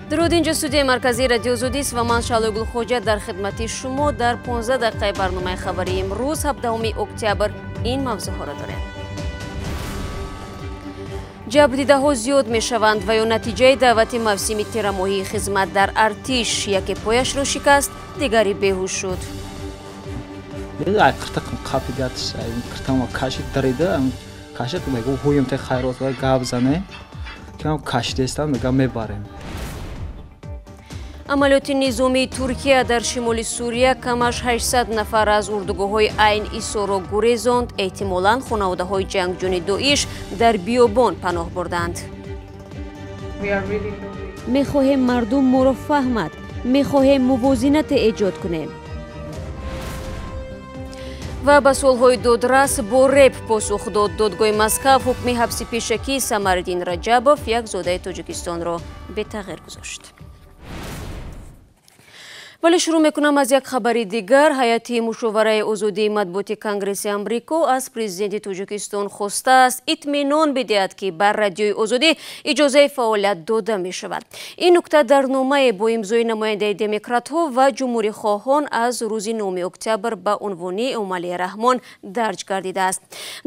درود، اینجا استودیوی مرکزی رادیو آزادی و من شالوگل خوجه در خدمت شما در 15 دقیقه برنامه خبری امروز 17 اکتبر این موضوع ها را داریم. جبریده ها زیاد می شوند و یا نتیجه دعوت موسم تیرماهی خدمت در ارتش یکی پایش را شکست، دیگری بیهوش شد. عملیات نظامی ترکیه در شمال سوریه کمش 800 نفر از اردوگاه‌های عین ایسا را گریزاند. احتمالاً خانواده‌های جنگجوی داعش در بیابان پناه بردند. می‌خواهیم مردم ما را فهمد. می‌خواهیم موازنت ایجاد کنیم. و به سوال‌های دادرس با رپ پاسخ داد. دادگاه مسکو حکم حبس پیشکی سمرالدین رجبوف یک زاده تاجیکستان را به تغییر گذاشت. ولی شروع میکنم از یک خبر دیگر. هیئت مشاوره آزادی مطبوعات کنگره امریکا از پرزیدنت تاجیکستان خواسته است اطمینان بدهد که بر رادیوی آزادی اجازه فعالیت داده می شود. این نکته در نامه با امضای نماینده دموکرات ها و جمهوری خواهان از روز 9 اکتبر به عنوان عملی رحمان درج گردیده است.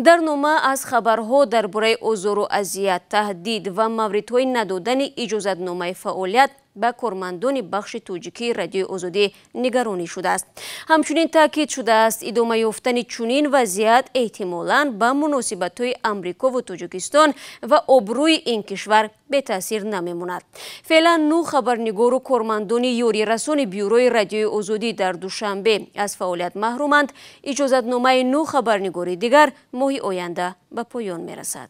در نامه از خبرها درباره آزار و اذیت، تهدید و موردهای ندادن اجازتنامه فعالیت به کارمندان بخش تاجیکی رادیوی آزادی نگرانی شده است. همچنین تاکید شده است ادامه یافتن چنین وضعیت احتمالاً به مناسبت‌های امریکا و تاجیکستان و آبروی این کشور به تاثیر نمیماند. فعلا 9 خبرنگار و کارمندان یاری رسان بیوروی رادیوی آزادی در دوشنبه از فعالیت محرومند. اجازتنامه 9 خبرنگاری دیگر ماه آینده به پایان میرسد.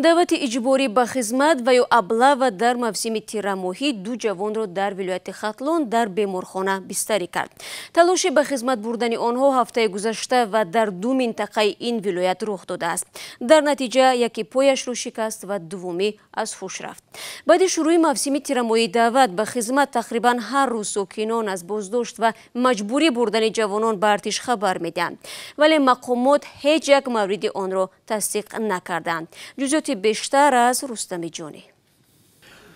دعوت اجباری به خدمت و یا ابله در موسم تیرماهی 2 جوان را در ولایت ختلان در بیمارخانه بستری کرد. تلاش به خدمت بردن آنها هفته گذشته و در 2 منطقه این ولایت رخ داده است. در نتیجه یکی پایش را شکست و دومی از هوش رفت. بعد شروع موسم تیرماهی دعوت به خدمت تقریبا هر روز ساکنان از بازداشت و مجبوری بردن جوانان به ارتش خبر میدهند، ولی مقامات هیچ یک مورد آن را تصدیق نکردند. جزئیات بیشتر از رستم جانی.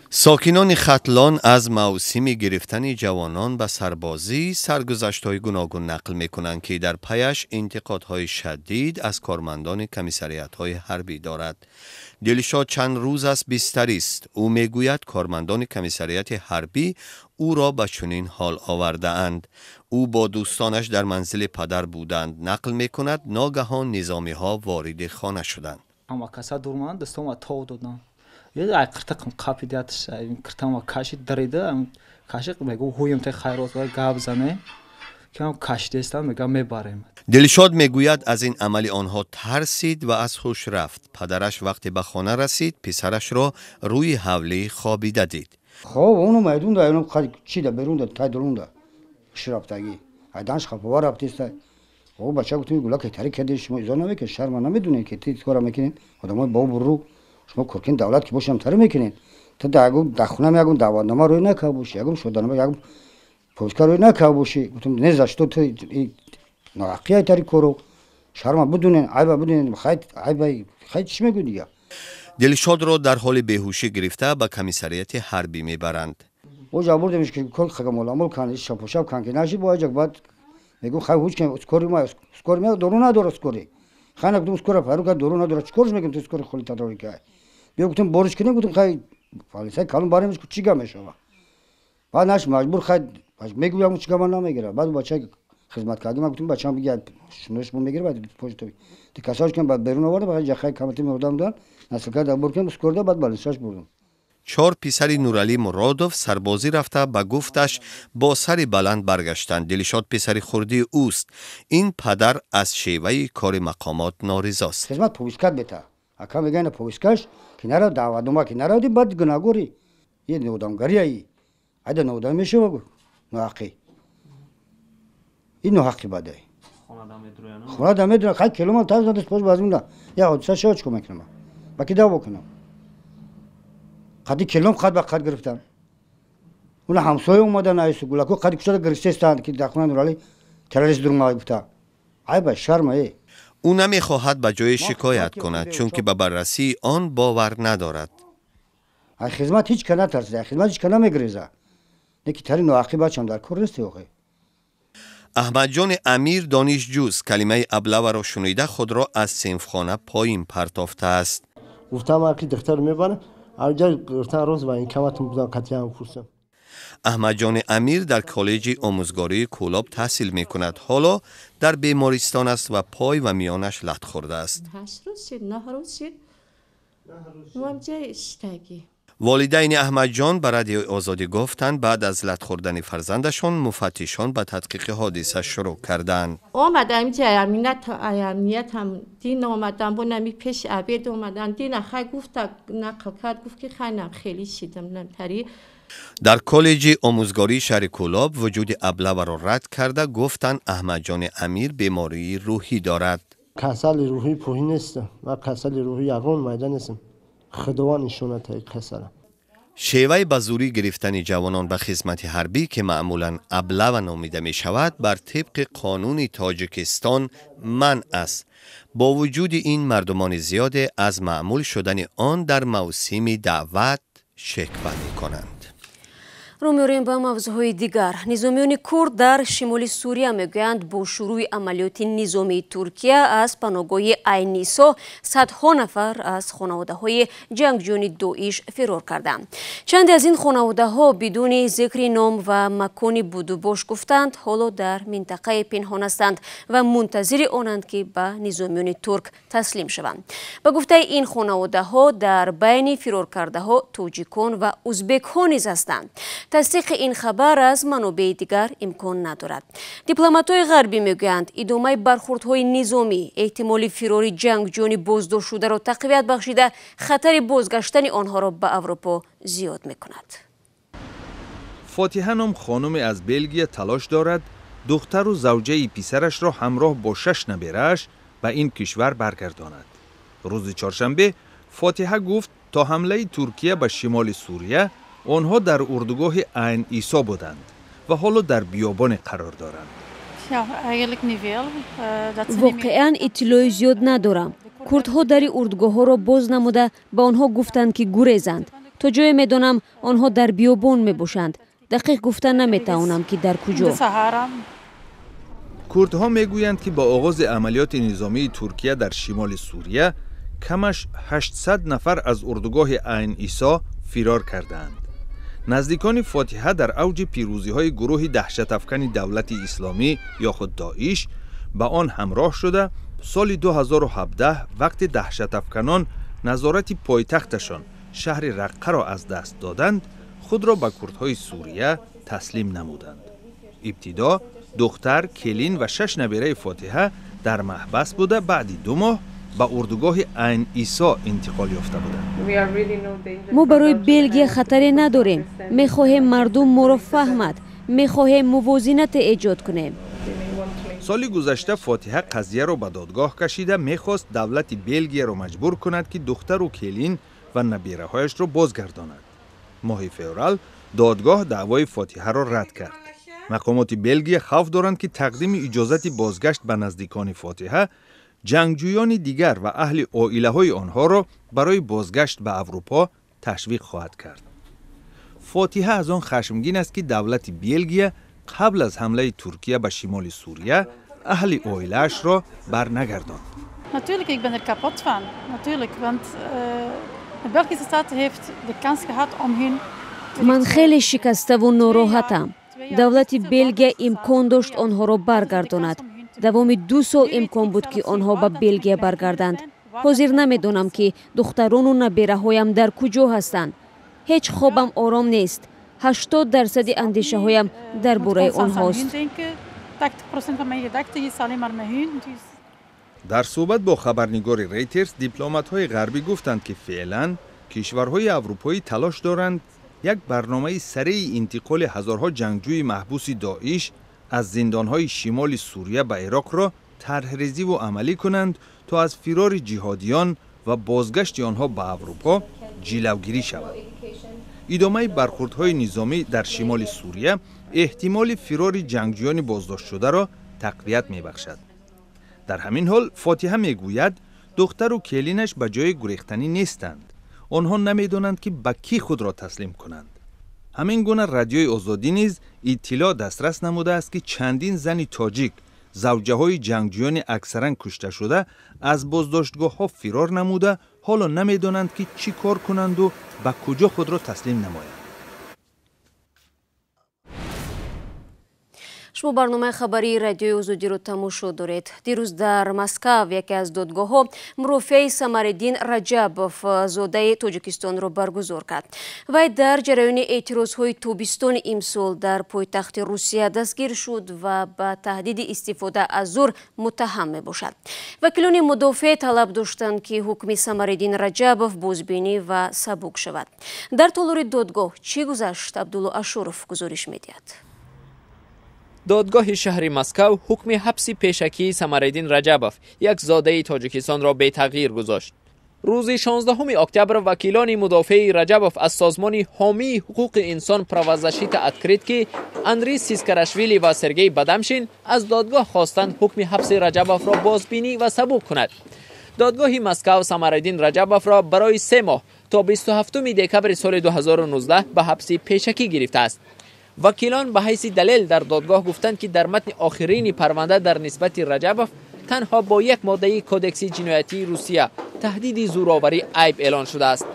ساکنان ختلان از موسم گرفتن جوانان به سربازی سرگذشت‌های گوناگون نقل می‌کنند که در پیش انتقادهای شدید از کارمندان کمیسریات‌های حربی دارد. دلشاد چند روز از بستری است. او میگوید کارمندان کمیسریات حربی او را به چنین حال آورده اند. او با دوستانش در منزل پدر بودند. نقل می‌کند ناگهان نظامی‌ها وارد خانه شدند. Ama kasa durmadan da sonra tavdodan. Ya ay qırtaq qapidiyat qırtama kaşı darida kaşı mego huyum te khayros va gabzane kam kaş destan mega mebarem. دلشاد میگوید از این عمل آنها ترسید و از هوش رفت. پدرش وقتی به خانه رسید پسرش را روی حوله خوابیده دید. خب اونو میدون دا اونو چی دا برون دا تا درون دا شرفتگی ادانش خبر رفتیست. او بچه گفتم گولا که تاریک کردی شما ایزا نمیکنید شرم نمیدونید که تی کارا میکنید آدمای با برو شما کرکین دولت که باشم تر میکنید تا داگو دخونه میگم دعوانامه روی نکه باشی یگم شدنامه یگم پوزکار روی نکه باشی گفتم نزاشت تو ناقیه تاریک کرو شرم بدونین عیبا بدونین خیلی چی میگو دیگه. دلشاد را در حال بیهوشی گرفته به کمیسریات حربی میبرند. او جا بردمش که کل خگم العمل کنه شب و شب کنه که نشی باید بعد میگم خیلی هوش کنم اسکوری ما درون نداره اسکوری خانه گفتم اسکور فارو که درون نداره چیکارش میگم تو اسکور خالی تداوی که بیا گفتم برش کنیم گفتم خیلی فالیسای کالون باریمش چی گم میشه بعد نش مجبور خیلی میگم چی گم نمیگیره بعد بچه خدمت کردم گفتم بچه‌ام بگید شنوش بون میگیره بعد پشت تو کساش کنم بعد بیرون آورد بعد جا خیلی کامتی میردم داد نسل کرد برکم اسکور داد بعد بالانساش بردم. 4 پسر نورعلی مرادوف سربازی رفته به گفتش با سر بلند برگشتند. دلشاد پسر خردی اوست. این پدر از شیوه کار مقامات نارضاست. خدمت پویسکت بتا اکا میگن پویسکش که نرا دعوت ما که نرا دی بعد گناهگوری یه نودامگری ای اده نودام میشه بگو ناحقی این ناحقی بده خونه دم میدونه خیلی کیلومتر تاز نداشت پشت بازمون یا حادثه شد چیکار میکنم با کی دعوا کنم قدی کلم خد به قد گرفتم اون همسایه اومدن ایسو گلاکو قدی کشته گرفتند که داخل نورالی تروریست درمای بوده عیب شرم ای. او نمیخواهد به جای شکایت کند چون که به بررسی آن باور ندارد. ай хизмат ҳеҷ ка натарсида, ай хизмат ҳеҷ ка намегреза. Неки тари ноҳақӣ бачам дар кор нести охе. аҳмадҷони амир донишҷӯз калимаи аблаваро шунида худро аз синфхона поин партофтааст. гуфтам ки духтар мебарам, авҷа гуфтан роз ва ин каматум будан қатъиян пурсам. аҳмадҷони амир дар коллеҷи омӯзгории Кӯлоб таҳсил мекунад. ҳоло дар бемористон аст ва пой ва миёнаш лат хӯрдааст. волидайни аҳмадҷон ба радиои озодӣ гуфтанд баъд аз лат хӯрдани фарзандашон муфаттишон ба тадқиқи ҳодиса шурӯъ карданд. омадам инҷа амниятам дин омадам бо нами пеши абед омадам дина хай гуфта нақл кард гуфт ки хайнам хеле шидам намтари. дар коллеҷи омӯзгории шаҳри Кӯлоб вуҷуди аблаваро рад карда гуфтанд аҳмадҷони амир бемории рӯҳӣ дорад. касали рӯҳӣ пӯҳӣ нестам. ва касали рӯҳӣ ягон майда нестам. худованд нишонатаи касалам. шеваи ба зурӣ гирифтани ҷавонон ба хизмати ҳарбӣ ки маъмулан аблава номида мешавад бар тибқи қонуни Тоҷикистон манъ аст. бо вуҷуди ин мардумони зиёде аз маъмул шудани он дар мавсими даъват шиква мекунанд. рӯ меорем ба мавзӯъҳои дигар. низомиёни курд дар шимоли Сурия мегӯянд бо шурӯи амалиёти низомии Туркия аз паноҳгоҳи Айн-Исо садҳо нафар аз хонаводаҳои ҷангҷӯёни Доиш фирор карданд. чанде аз ин хонаводаҳо бидуни зикри ном ва макони будубош гуфтанд ҳоло дар минтақаи пинҳон ҳастанд ва мунтазири онанд ки ба низомиёни турк таслим шаванд. ба гуфтаи ин хонаводаҳо дар байни фироркардаҳо тоҷикон ва узбекҳо низ ҳастанд. тасдиқи ин хабар аз манобеи дигар имкон надорад. дипломатҳои ғарбӣ мегӯянд идомаи бархурдҳои низомӣ эҳтимоли фирори ҷангҷӯёни боздоштшударо тақвият бахшида хатари бозгаштани онҳоро ба Аврупо зиёд мекунад. фотиҳа ном хонуме аз Белгия талош дорад духтару завҷаи писарашро ҳамроҳ бо 6 наберааш ба ин кишвар баргардонад. рӯзи чоршанбе фотиҳа гуфт то ҳамлаи Туркия ба шимоли Сурия онҳо дар урдугоҳи Айн-Исо буданд ва ҳоло дар биёбоне қарор доранд. воқеан иттилои зиёд надорам. курдҳо дари урдугоҳҳоро боз намуда ба онҳо гуфтанд ки гурезанд. то ҷое медонам онҳо дар биёбон мебошанд. дақиқ гуфтан наметавонам ки дар куҷо. курдҳо мегӯянд ки ба оғози амалиёти низомии Туркия дар шимоли Сурия камаш 800 нафар аз урдугоҳи Айн-Исо фирор кардаанд. наздикони фотиҳа дар авҷи пирӯзиҳои гурӯҳи даҳшатафкани давлати исломӣ ё худ Доиш ба он ҳамроҳ шуда соли 2017 вақти даҳшатафканон назорати пойтахташон шаҳри Раққаро аз даст доданд худро ба курдҳои Сурия таслим намуданд. ибтидо духтар, келин ва 6 набераи фотиҳа дар маҳбас буда баъди 2 моҳ ба урдугоҳи Айн-Исо интиқол ёфта буданд. мо барои Белгия хатаре надорем. мехоҳем мардум моро фаҳмад. мехоҳем мувозинате эҷод кунем. соли гузашта фотиҳа қазияро ба додгоҳ кашида мехост давлати Белгияро маҷбур кунад ки духтару келин ва набераҳояшро бозгардонад. моҳи феврал додгоҳ даъвои фотиҳаро рад кард. мақомоти Белгия хавф доранд ки тақдими иҷозати бозгашт ба наздикони фотиҳа ҷангҷӯёни дигар ва аҳли оилаҳои онҳоро барои бозгашт ба Аврупо ташвиқ хоҳад кард. фотиҳа аз он хашмгин аст ки давлати Белгия қабл аз ҳамлаи Туркия ба шимоли Сурия аҳли оилаашро барнагардонд. Natuurlijk, ik ben er kapot van. Natuurlijk, want de Belgische staat heeft de kans gehad om hun... ман хеле шикаставу нороҳатам. давлати Белгия имкон дошт онҳоро баргардонад. давоми 2 сол имкон буд ки онҳо ба Белгия баргарданд. ҳозир намедонам ки духтарону набераҳоям дар куҷо ҳастанд. ҳеҷ хобам ором нест. 80% андешаҳоям дар бораи онҳост. дар суҳбат бо хабарнигори Reuters дипломатҳои ғарбӣ гуфтанд ки феълан кишварҳои аврупоӣ талош доранд як барномаи сареи интиқоли ҳазорҳо ҷангҷӯи маҳбуси Доиш аз зиндонҳои шимоли Сурия ба Ироқро тарҳрезиву амалӣ кунанд то аз фирори ҷиҳодиён ва бозгашти онҳо ба Аврупо ҷилавгирӣ шавад. идомаи бархурдҳои низомӣ дар шимоли Сурия эҳтимоли фирори ҷангҷӯёни боздоштшударо тақвият мебахшад. дар ҳамин ҳол фотиҳа мегӯяд духтару келинаш ба ҷои гурехтанӣ нестанд. آنها نمیدانند که به کی خود را تسلیم کنند. همین گونه رادیوی آزادی نیز اطلاع دسترس نموده است که چندین زن تاجیک زوجه های جنگجویان اکثرا کشته شده از بازداشتگاه ها فرار نموده حالا نمیدانند که چی کار کنند و به کجا خود را تسلیم نمایند. شما برنامه خبری رادیوی آزادی رو تماشا دارید. دیروز در مسکو یکی از دادگاه‌ها مرافع سمرالدین رجبوف زاده تاجیکستان را برگزار کرد. وی در جریان اعتراض‌های تابستان امسال در پایتخت روسیه دستگیر شد و به تهدید استفاده از زور متهم می‌باشد. وکیلان مدافع طلب داشتند که حکم سمرالدین رجبوف بازبینی و سبک شود. در طول دادگاه چی گذشت؟ عبدالله اشورف گزارش می‌دهد. دادگاه شهر مسکو حکم حبس پیشکی سمرالدین رجبوف یک زاده تاجیکستان را به تغییر گذاشت. روز 16 اکتبر وکیلان مدافع رجبوف از سازمان حامی حقوق انسان پروازشیت اتکریت اندری سیسکراشویلی و سرگئی بدمشین از دادگاه خواستند حکم حبس رجبوف را بازبینی و سبک کند. دادگاه مسکو سمرالدین رجبوف را برای 3 ماه تا 27 دکبر سال 2019 به حبس پیشکی گرفته است. وکیلان به حیث دلیل در دادگاه گفتند که در متن آخرین پرونده در نسبت رجبوف تنها با یک ماده کودکس جنایتی روسیه تهدید زورآوری عیب اعلان شده است.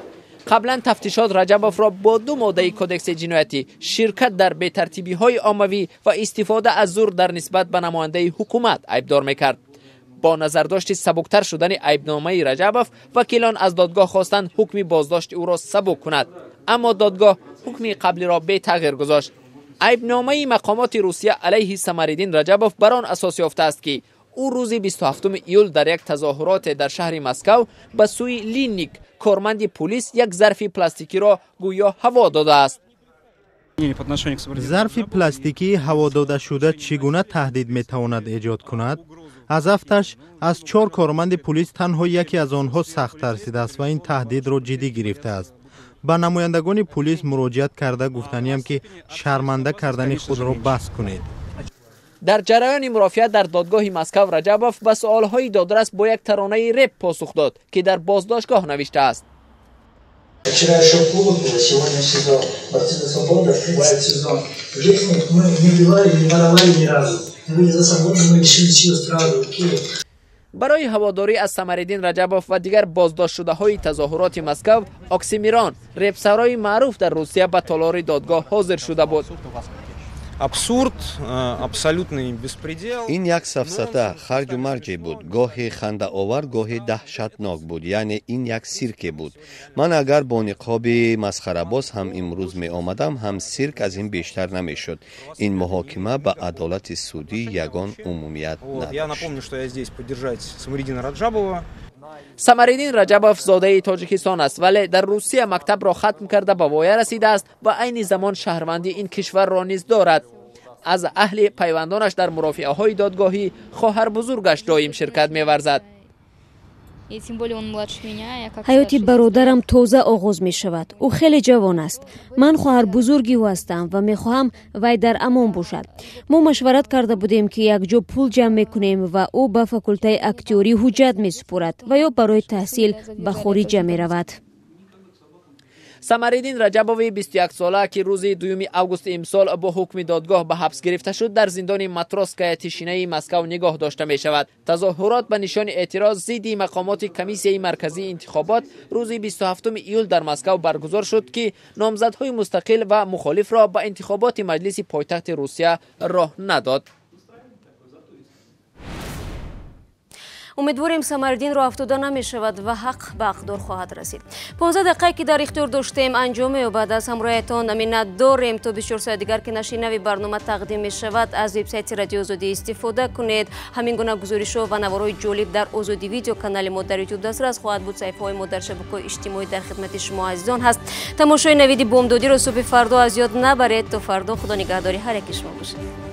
قبلا تفتیشات رجبوف را با 2 ماده کودکس جنایتی شرکت در بی‌ترتیبی‌های عمومی و استفاده از زور در نسبت به نماینده حکومت عیبدار می‌کرد. با نظرداشت سبکتر شدن عیبنامه رجبوف وکیلان از دادگاه خواستند حکم بازداشت او را سبک کند، اما دادگاه حکم قبلی را به تغییر گذاشت. عیبنامه مقامات روسیه علیه سمرالدین رجبوف بر آن اساس یافته است که او روز 27 ایول در یک تظاهرات در شهر مسکو به سوی لینیک کارمند پلیس یک ظرف پلاستیکی را گویا هوا داده است. ظرف پلاستیکی هوا داده شده چگونه تهدید میتواند ایجاد کند؟ از هفتش از 4 کارمند پلیس تنها یکی از آنها سخت ترسیده است و این تهدید را جدی گرفته است. با نمایندگان پلیس مراجعت کرده گفتنیم که شرمنده کردن خود را بس کنید. در جریان مرافعت در دادگاه مسکو رجبوف به سوالهای دادرس با یک ترانه رپ پاسخ داد که در بازداشتگاه نوشته است. برای هواداری از سمرالدین رجبوف و دیگر بازداشت شده های تظاهرات مسکو، اکسیمیران رپسرای معروف در روسیه به تالار دادگاه حاضر شده بود. این یک سفسطه خرج و مرجی بود، گاهی خنده آور گاهی دهشتناک بود، یعنی این یک سیرک بود. من اگر با نقاب مسخره باز هم امروز می آمدم هم سیرک از این بیشتر نمی شد. این محاکمه به عدالت سودی یگان عمومیت نداشت. سمرالدین رجبوف زاده تاجیکستان است ولی در روسیه مکتب را ختم کرده به وایه رسیده است و عین زمان شهروندی این کشور را نیز دارد. از اهل پیوندانش در مرافعه های دادگاهی خواهر بزرگش دائم شرکت می‌ورزد. حیات برادرم تازه آغاز می شود. او خیلی جوان است. من خواهر بزرگی او هستم و می خواهم وی در امان باشد. ما مشورت کرده بودیم که یک جا پول جمع می کنیم و او به فاکولته اکتیوری حجت می سپارد و یا برای تحصیل به خارج می رود. سمرالدین رجبوف 21 ساله که روز 2 آگوست امسال با حکم دادگاه به حبس گرفته شد در زندان ماتروسکای تشینه مسکو نگاه داشته می شود. تظاهرات به نشان اعتراض ضد مقامات کمیسیه مرکزی انتخابات روز 27 ایول در مسکو برگزار شد که نامزدهای مستقل و مخالف را به انتخابات مجلس پایتخت روسیه راه نداد. امیدواریم سمرالدین را افتاده نمی شود و حق به حقدار خواهد رسید. 15 دقیقه که در اختیار داشتیم انجام و بعد از همراهیتان امینت داریم. تا 24 ساعت دیگر که نشر نوی برنامه تقدیم می شود از وبسایت رادیو آزادی استفاده کنید. همین گونه گزارش‌ها و نوارهای جالب در آزادی ویدیو کانال ما در یوتیوب دسترس خواهد بود. صفحه‌های ما در شبکه‌های اجتماعی در خدمت شما عزیزان هست. تماشای نوید بامدادی را صبح فردا از یاد نبرید. تا فردا خدا نگهداری هر یک شما باشه.